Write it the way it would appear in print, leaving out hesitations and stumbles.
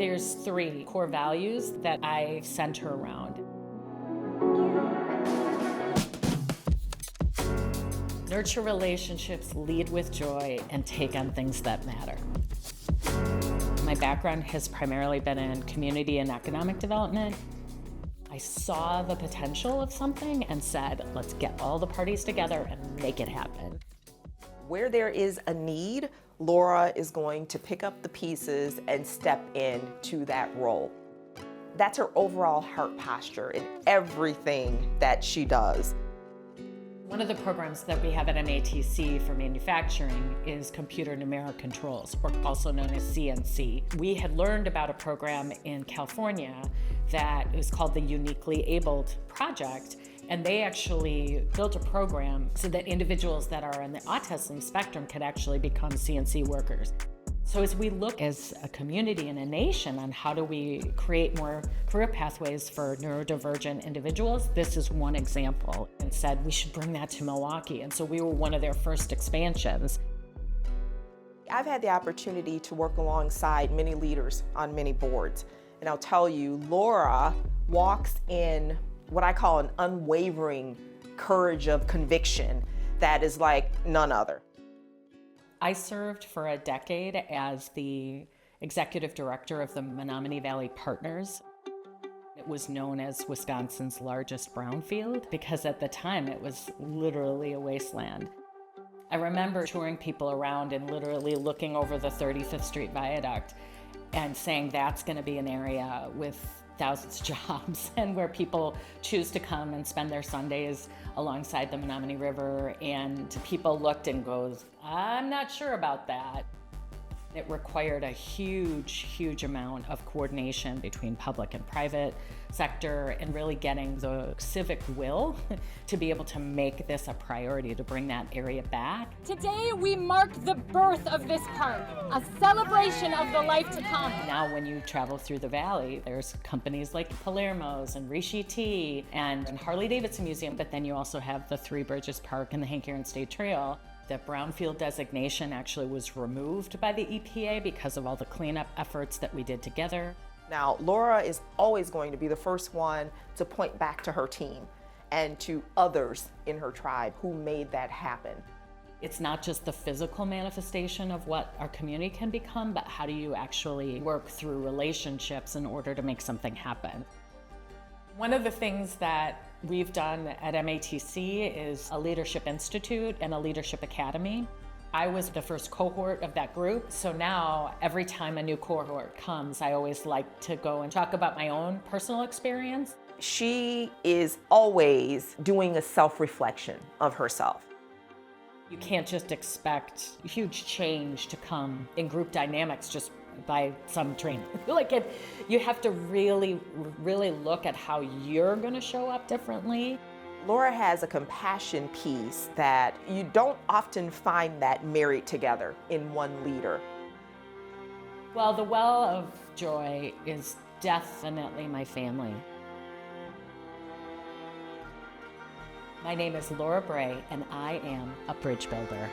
There's 3 core values that I center around. Nurture relationships, lead with joy, and take on things that matter. My background has primarily been in community and economic development. I saw the potential of something and said, let's get all the parties together and make it happen. Where there is a need, Laura is going to pick up the pieces and step into that role. That's her overall heart posture in everything that she does. One of the programs that we have at MATC for manufacturing is computer numeric controls, or also known as CNC. We had learned about a program in California that is called the Uniquely Abled Project, and they actually built a program so that individuals that are on the autism spectrum could actually become CNC workers. So as we look as a community and a nation on how do we create more career pathways for neurodivergent individuals, this is one example, and said we should bring that to Milwaukee. And so we were one of their first expansions. I've had the opportunity to work alongside many leaders on many boards. And I'll tell you, Laura walks in what I call an unwavering courage of conviction that is like none other. I served for a decade as the executive director of the Menominee Valley Partners. It was known as Wisconsin's largest brownfield because at the time it was literally a wasteland. I remember touring people around and literally looking over the 35th Street Viaduct and saying that's going to be an area with thousands of jobs and where people choose to come and spend their Sundays alongside the Menominee River, and people looked and goes, I'm not sure about that. It required a huge amount of coordination between public and private sector and really getting the civic will to be able to make this a priority to bring that area back. Today we mark the birth of this park, a celebration of the life to come. Now when you travel through the valley, there's companies like Palermo's and Rishi Tea and Harley Davidson Museum, but then you also have the Three Bridges Park and the Hank Aaron State Trail. The brownfield designation actually was removed by the EPA because of all the cleanup efforts that we did together. Now, Laura is always going to be the first one to point back to her team and to others in her tribe who made that happen. It's not just the physical manifestation of what our community can become, but how do you actually work through relationships in order to make something happen? One of the things that we've done at MATC is a Leadership Institute and a Leadership Academy. I was the first cohort of that group, so now every time a new cohort comes, I always like to go and talk about my own personal experience. She is always doing a self-reflection of herself. You can't just expect huge change to come in group dynamics just by some training. You have to really look at how you're going to show up differently. Laura has a compassion piece that you don't often find that married together in one leader. Well, the well of joy is definitely my family. My name is Laura Bray, and I am a bridge builder.